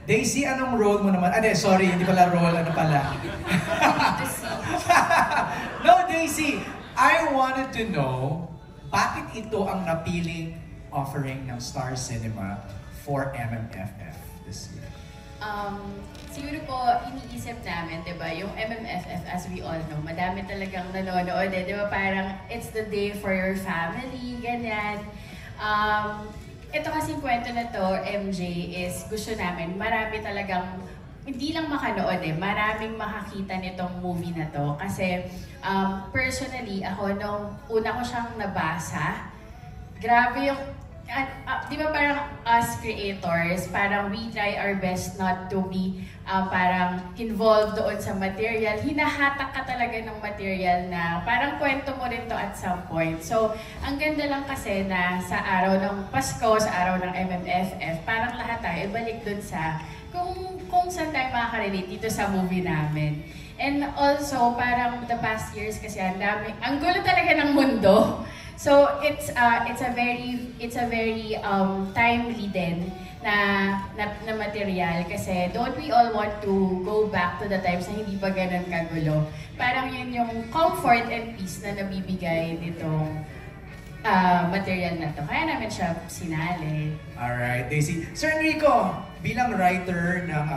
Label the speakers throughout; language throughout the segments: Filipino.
Speaker 1: Daisy, anong role mo naman? Sorry, hindi pala role, ano pala? No, Daisy, I wanted to know, bakit ito ang napiling offering ng Star Cinema for MMFF this year?
Speaker 2: Siguro po, iniisip namin, di ba, yung MMFF, as we all know, madami talagang nanonood, di ba, parang it's the day for your family, ganyan. Ito kasing kwento na to, MJ, is gusto namin, marami talagang, hindi lang makanood maraming makakita nitong movie na to. Kasi, personally, ako, nung una ko siyang nabasa, grabe yung, di ba parang us creators, parang we try our best not to be parang involved doon sa material. Hinahatak ka talaga ng material na parang kwento mo rin to at some point. So, ang ganda lang kasi na sa araw ng Pasko, sa araw ng MMFF, parang lahat tayo ibalik doon sa kung saan tayo makaka-relate dito sa movie namin. And also, parang the past years kasi ang gulo talaga ng mundo. So it's a very timely din na material kasi don't we all want to go back to the times na hindi pa ganun kagulo. Parang yun yung comfort and peace na nabibigay nitong material na to. Kaya namin siya sinali.
Speaker 1: Alright, Daisy. Sir Enrico, bilang writer ng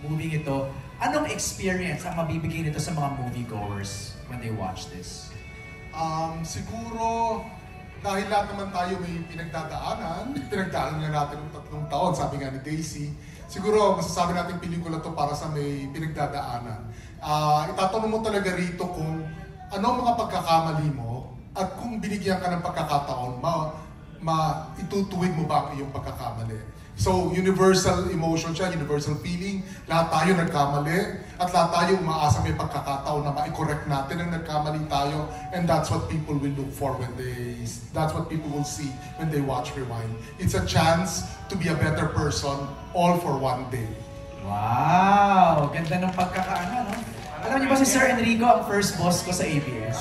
Speaker 1: movie ito, anong experience ang mabibigay nito sa mga moviegoers when they watch this?
Speaker 3: Siguro, dahil lahat naman tayo may pinagdadaanan nga natin ng 3 taon, sabi nga ni Daisy, siguro masasabi natin pelikula to para sa may pinagdadaanan. Itatanong mo talaga rito kung ano ang mga pagkakamali mo at kung binigyan ka ng pagkakataon, itutuwid mo ba ang iyong pagkakamali. So, universal emotion siya, universal feeling. Lahat tayo nagkamali at lahat tayo umaasa may pagkakataon na ma-correct natin ang nagkamali tayo, and that's what people will look for that's what people will see when they watch Rewind. It's a chance to be a better person all for one day.
Speaker 1: Wow! Ganda ng pagkakaano, no? Alam niyo ba si Sir Enrico ang first boss ko sa ABS?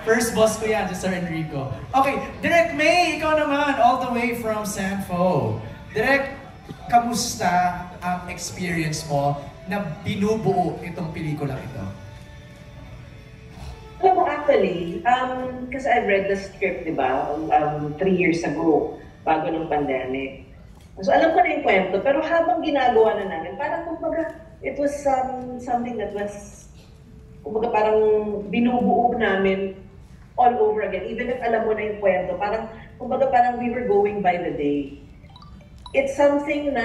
Speaker 1: First boss ko yan, si Sir Enrico. Okay, Direk May, ikaw naman, all the way from Sanfo. Direk, kamusta ang experience mo na binubuo itong pelikulang ito?
Speaker 4: Alam mo, actually, kasi I've read the script, di ba, 3 years ago, bago ng pandemic. So alam ko na yung kwento, pero habang ginagawa na namin, parang kumbaga, it was something that was, kumbaga parang binubuo namin all over again, even if alam mo na yung kwento, parang, kumbaga parang we were going by the day. It's something na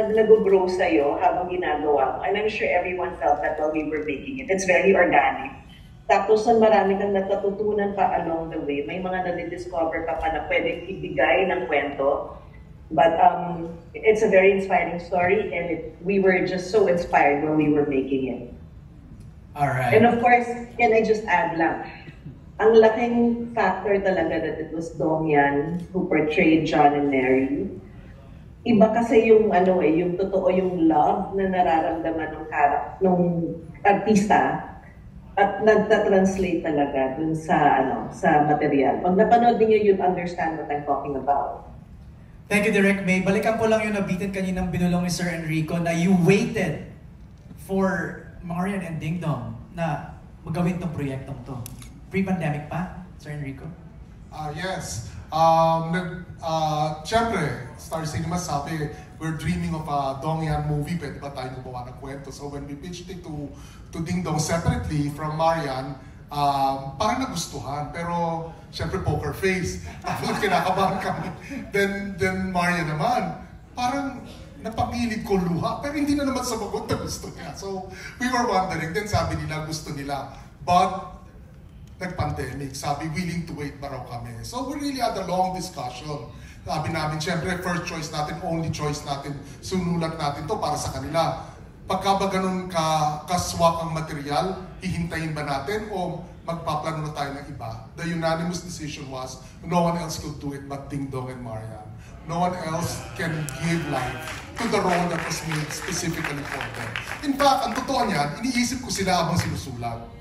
Speaker 4: nag-grow sa'yo habang ginagawa mo, and I'm sure everyone felt that while we were making it. It's very organic. Tapos marami kang natututunan pa along the way. May mga nadidiscover ka pa na pwedeng ibigay ng kwento. But it's a very inspiring story, and we were just so inspired when we were making it.
Speaker 1: All right.
Speaker 4: And of course, can I just add lang, ang laking factor talaga that it was Dong Yan who portrayed John and Mary. Iba kasi yung yung totoo yung love na nararamdaman ng artista at nagta-translate talaga dun sa sa material. Pag napanood niyo, you'll understand what I'm talking about.
Speaker 1: Thank you, Direk May. Balikan ko lang yung nabitin kaninang binulong ni Sir Enrico na you waited for Marian and Ding Dong na magawin tong proyektong to. Pre-pandemic pa, Sir Enrico?
Speaker 3: Yes. Siyempre, Star Cinema sabi, we're dreaming of a Dong Yan movie, pwede ba tayo gumawa ng kwento? So when we pitched it to Ding Dong separately from Marian, parang nagustuhan, pero siyempre poker face. Tapos kinakabahan kami. Then Marian naman, parang napangilid ko luha, pero hindi na naman sabagot na gusto niya. So we were wondering, then sabi nila gusto nila, but nag-pandemic, sabi willing to wait ba raw kami. So we really had a long discussion. Sabi namin, syempre first choice natin, only choice natin, sunulat natin to para sa kanila. Pagka ba ganun kaswak ang material, hihintayin ba natin o magpaplano na tayo ng iba? The unanimous decision was, no one else could do it but Ding Dong and Marian. No one else can give life to the role that was made specifically for them. In fact, ang totoo niyan, iniisip ko sila habang sinusulat.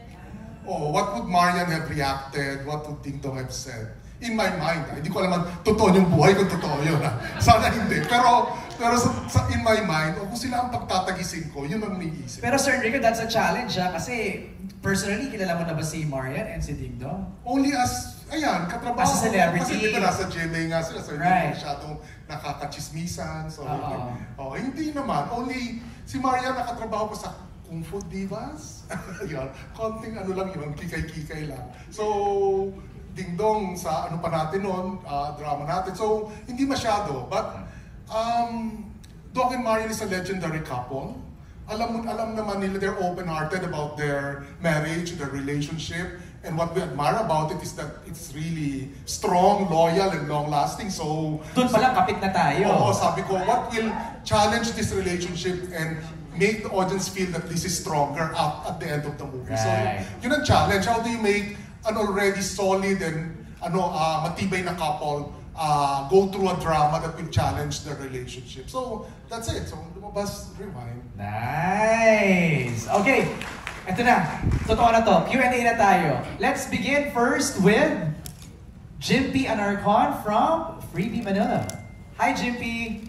Speaker 3: Oh, what would Marian have reacted? What would Ding Dong have said? In my mind, hindi ko alam totoo yung buhay kung totoo yun. Sana hindi. Pero Pero in my mind, kung sila ang pagtatagisin ko, yun ang naiisip.
Speaker 1: Pero Sir Enrico, that's a challenge kasi personally, kilala mo na ba si Marian and si Ding Dong?
Speaker 3: Only as, ayan, katrabaho.
Speaker 1: As a celebrity.
Speaker 3: Kasi dito nasa GMA nga sila, so hindi
Speaker 1: Right.
Speaker 3: masyadong nakakachismisan. So,
Speaker 1: Oo.
Speaker 3: hindi naman. Only si Marian nakatrabaho ko sa Kung Fu Divas. Yun, konting ano lang yun, kikay-kikay lang. So, Ding Dong sa ano pa natin noon, drama natin. So, hindi masyado. But, Doc and Marian is a legendary couple. Alam naman nila, they're open-hearted about their marriage, their relationship. And what we admire about it is that it's really strong, loyal, and long-lasting. So,
Speaker 1: Doon pa lang kapit na tayo.
Speaker 3: oo, sabi ko, what will challenge this relationship and make the audience feel that this is stronger at the end of the movie.
Speaker 1: Right.
Speaker 3: So, yun ang challenge. How do you make an already solid and matibay na couple go through a drama that will challenge the relationship? So, that's it. So, lumabas, rewind.
Speaker 1: Nice! Okay, eto na. Totoo na to. Q&A na tayo. Let's begin first with Jimpy Anarcon from Freebie Manila. Hi, Jimpy!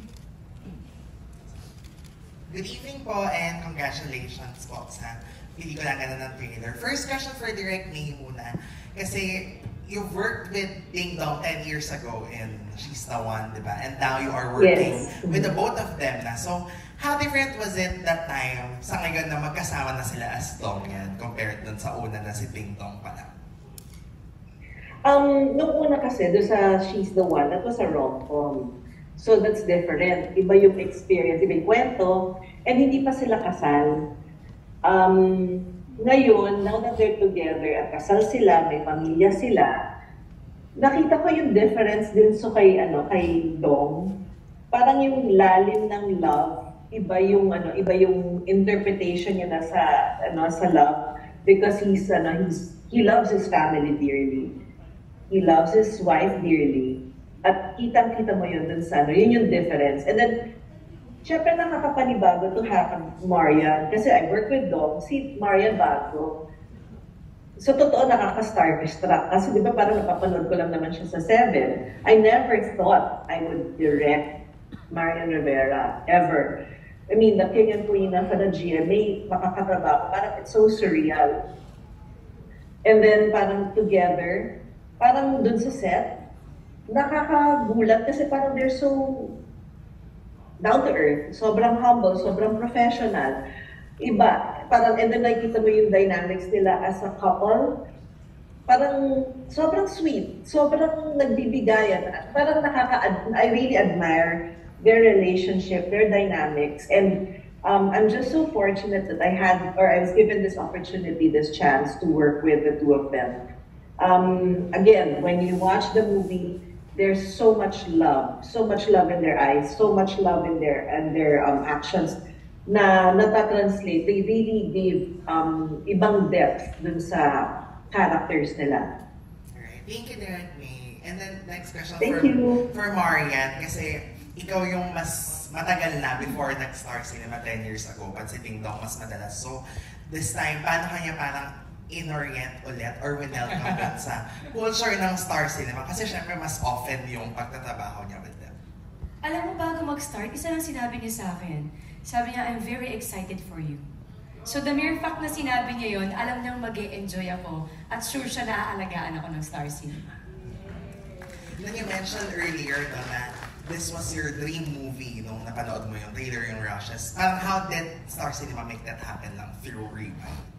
Speaker 5: Good evening po and congratulations po sa pelikula ganda ng trailer. First question for Direct May muna. Kasi you've worked with Ding Dong 10 years ago and She's the One, di ba? And now you are working with the both of them na. So, how different was it that time sa ngayon na magkasama na sila as Dong yan compared dun sa una na si Ding Dong pa lang?
Speaker 4: Nung una kasi, doon sa She's the One, that was a rom-com. So that's different. Iba yung experience, iba yung kwento, and hindi pa sila kasal. Ngayon, now that they're together at kasal sila, may pamilya sila, nakita ko yung difference din so kay Dong. Parang yung lalim ng love, iba yung interpretation niya na sa love because he loves his family dearly. He loves his wife dearly. At kitang-kita mo yun dun sa yun yung difference. And then, syempre nakakapanibago to Marian. Kasi I work with Dong, si Marian bago. So, totoo nakaka-starstruck. Kasi di ba parang napapanood ko lang naman siya sa Seven. I never thought I would direct Marian Rivera, ever. I mean, the king and queen of the GMA, makakatrabaho. Parang it's so surreal. And then, parang together, parang dun sa set, nakakagulat kasi parang they're so down to earth, sobrang humble, sobrang professional. Iba, parang, and then nakikita mo yung dynamics nila as a couple, parang sobrang sweet, sobrang nagbibigayan. Parang I really admire their relationship, their dynamics, and I'm just so fortunate that I was given this opportunity, this chance to work with the two of them. Again, when you watch the movie, there's so much love in their eyes, so much love in their actions na natatranslate. They really gave ibang depth dun sa characters nila.
Speaker 5: Alright, thank you, Direct May. And then next question for Marian, kasi ikaw yung mas matagal na before nag-Star Cinema 10 years ago, but si Ding Dong mas madalas. So, this time, paano kanya parang in-orient ulit or welcome dun sa culture ng Star Cinema? Kasi syempre mas often yung pagtatrabaho niya with them.
Speaker 6: Alam mo, bago mag-start, isa lang sinabi niya sa akin. Sabi niya, I'm very excited for you. So the mere fact na sinabi niya yun, alam niyang mag-e-enjoy ako at sure siya na aalagaan ako ng Star Cinema.
Speaker 5: Then you mentioned earlier na this was your dream movie nung napanood mo yung trailer, yung Rushes. Parang how did Star Cinema make that happen lang through Rewind?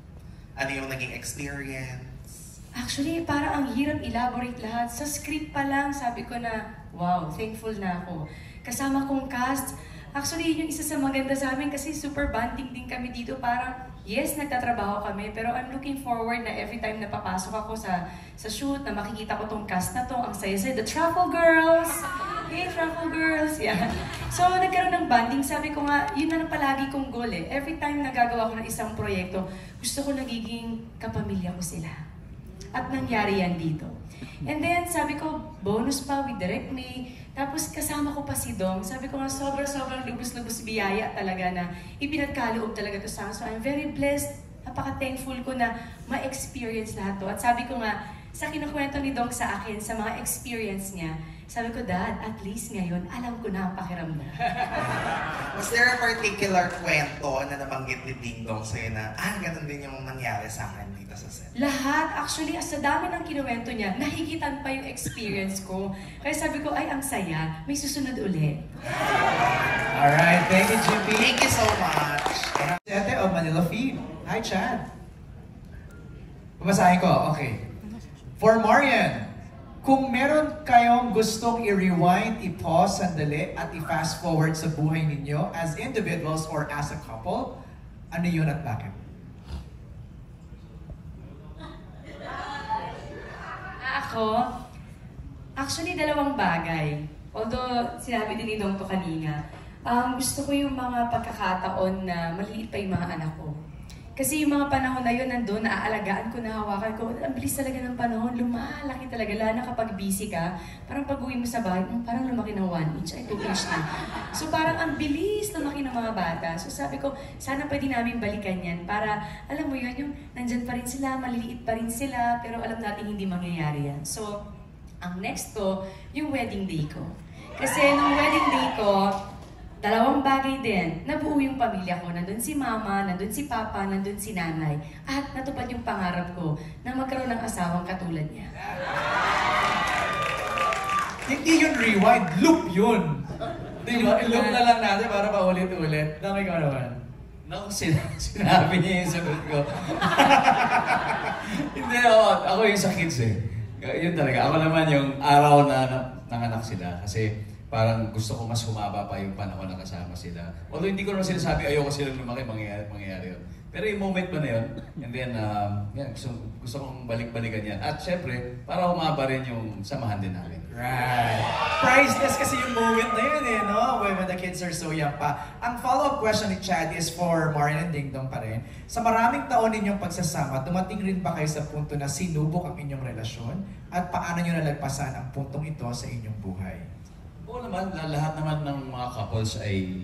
Speaker 5: Ano yung naging experience?
Speaker 6: Actually, parang ang hirap elaborate lahat. Sa script pa lang, sabi ko na, wow, thankful na ako. Kasama kong cast, actually, yun yung isa sa maganda sa amin kasi super bonding din kami dito. Parang, yes, nagtatrabaho kami, pero I'm looking forward na every time na papasok ako sa shoot, na makikita ko tong cast na to, ang saya-saya, the Truffle Girls! Hey, Truffle Girls! Yeah. So, nagkaroon ng bonding. Sabi ko nga, yun na palagi kong goal eh. Every time nagagawa ko ng isang proyekto, gusto ko nagiging kapamilya ko sila. At nangyari yan dito. And then, sabi ko, bonus pa with Direct May. Tapos, kasama ko pa si Dong. Sabi ko nga, sobrang lubos-lubos biyaya talaga na ipinagkaloob talaga to sa akin. So, I'm very blessed. Napaka-thankful ko na ma-experience lahat to. At sabi ko nga, sa kinukwento ni Dong sa akin, sa mga experience niya, Sabi ko, Dad, at least ngayon, alam ko na ang pakiramdam.
Speaker 5: Was there a particular kwento na nabanggit ni Ding Dong sa'yo na, ganun din yung nangyari sa akin dito sa set?
Speaker 6: Lahat, actually, sa dami ng kinuwento niya, nahigitan pa yung experience ko. Kaya sabi ko, ay, ang saya, may susunod ulit.
Speaker 1: Alright, thank you, GP.
Speaker 5: Thank you so much.
Speaker 1: Ate of Manila Feed. Hi, Chad. Babasahin ko, okay. For Marian, kung meron kayong gustong i-rewind, i-pause sandali at i-fast forward sa buhay ninyo as individuals or as a couple, ano yun at bakit?
Speaker 6: Ako, actually, dalawang bagay. Although, sinabi din ni Dong to kanina, gusto ko yung mga pagkakataon na maliit pa yung mga anak ko. Kasi yung mga panahon na yun, nandun, naaalagaan ko, nahawakan ko, ang bilis talaga ng panahon, lumalaki talaga. Lalo na kapag busy ka, parang pag-uwi mo sa bahay, parang lumaki ng 1 inch, ay 2 inch na. So parang ang bilis lumaki ng mga bata. So sabi ko, sana pwede namin balikan yan para, alam mo yun, yung nandyan pa rin sila, maliliit pa rin sila, pero alam natin hindi mangyayari yan. So, ang next ko, yung wedding day ko. Kasi nung wedding day ko, dalawang bagay din. Nabuo yung pamilya ko. Nandun si mama, nandun si papa, nandun si nanay. At natupad yung pangarap ko na magkaroon ng asawang katulad niya.
Speaker 1: Hindi yun rewind, loop yun. Di ba? Loop na lang natin para paulit-ulit. Dami ko naman.
Speaker 7: Naku, sinabi niya yung sagot ko. Hindi, ako yung sa kids eh. Yun talaga. Ako naman yung araw na nanganak sila. Kasi parang gusto ko mas humaba pa yung panahon na kasama sila. Although hindi ko naman sinasabi ayoko silang lumaki, mangyayari yun. Pero yung moment pa na yun, and then yan, gusto kong balik-balikan yan. At syempre, para humaba rin yung samahan din namin.
Speaker 1: Right. Priceless kasi yung moment na yun eh, no? When the kids are so young pa. Ang follow-up question ni Chad is for Marian and Ding Dong pa rin. Sa maraming taon ninyong pagsasama, dumating rin ba kayo sa punto na sinubok ang inyong relasyon? At paano nyo nalagpasan ang puntong ito sa inyong buhay?
Speaker 7: Oo naman, lahat naman ng mga couples ay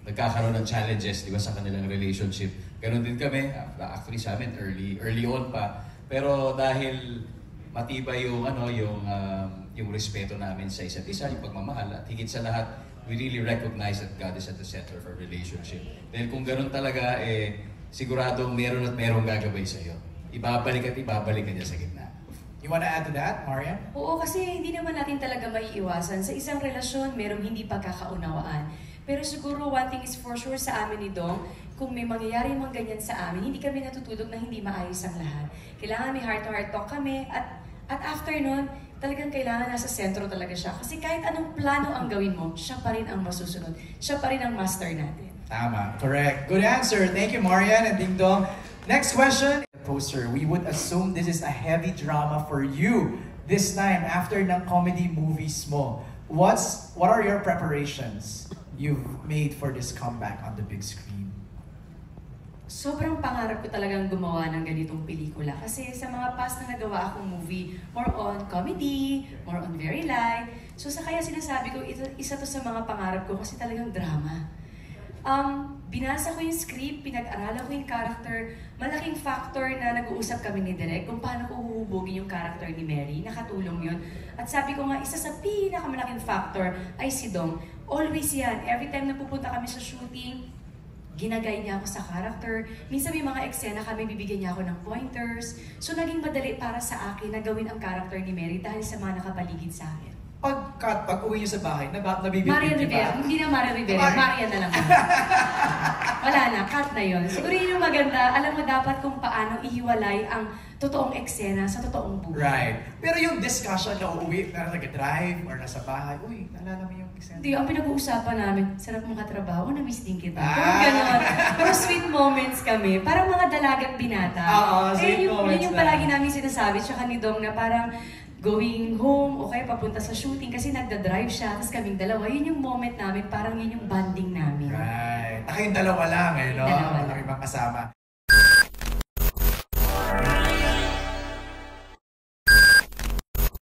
Speaker 7: nagkakaroon ng challenges, di ba, sa kanilang relationship. Ganon din kami, actually sa amin, early on pa. Pero dahil matibay yung respeto namin sa isa't isa, yung pagmamahal, at higit sa lahat, we really recognize that God is at the center of our relationship. Dahil kung ganon talaga, siguradong meron at merong gagawin sa'yo. Ibabalik at ibabalik ka niya sa gitna.
Speaker 1: You wanna add to that, Marian?
Speaker 6: Oo, kasi hindi naman natin talaga maiiwasan. Sa isang relasyon, merong hindi pagkakaunawaan. Pero siguro, one thing is for sure sa amin ni Dong, kung may mangyayari mang ganyan sa amin, hindi kami natutulog na hindi maayos ang lahat. Kailangan may heart-to-heart talk kami, at after nun, talagang kailangan nasa sentro talaga siya. Kasi kahit anong plano ang gawin mo, siya pa rin ang masusunod. Siya pa rin ang master natin.
Speaker 1: Tama, correct. Good answer. Thank you, Marian and Ding Dong. Next question. Poster, we would assume this is a heavy drama for you this time after ng comedy movies mo. What are your preparations you've made for this comeback on the big screen?
Speaker 6: Sobrang pangarap ko talagang gumawa ng ganitong pelikula. Kasi sa mga past na nagawa akong movie, more on comedy, more on very light. So kaya sinasabi ko, isa to sa mga pangarap ko kasi talagang drama. Binasa ko yung script, pinag-aralan ko yung character. Malaking factor na nag-uusap kami ni Direk kung paano ko huhubogin yung character ni Mary. Nakatulong yun. At sabi ko nga, isa sa pinakamalaking factor ay si Dong. Always yan. Every time na pupunta kami sa shooting, ginagay niya ako sa character. Minsan may mga eksena kami, bibigyan niya ako ng pointers. So naging madali para sa akin na gawin ang character ni Mary dahil sa mga nakapaligid sa akin.
Speaker 1: Pag-uwi niyo sa bahay, nabibigyan
Speaker 6: Marian Rivera. Hindi na Marian Rivera. Marian na lang. Wala na, cut na yun. Siguro yun yung maganda. Alam mo dapat kung paano ihiwalay ang totoong eksena sa totoong buhay.
Speaker 1: Right. Pero yung discussion na uuwi, na nag-drive or nasa bahay, uy, naalala mo yung eksena?
Speaker 6: Hindi, ang pinag-uusapan namin, sarap mong katrabaho, na-miss din kita. Parang gano'n. Pero sweet moments kami. Parang mga dalagat binata.
Speaker 1: Oo, sweet moments
Speaker 6: yun yung palagi namin sinasabi, tsaka ni Dong na parang going home o kaya papunta sa shooting kasi nagda-drive siya, tapos kaming dalawa. Yun yung moment namin, parang yun yung bonding namin.
Speaker 1: Right. Kayong dalawa lang eh, no?
Speaker 6: Dalawa lang.
Speaker 1: Walang ibang kasama.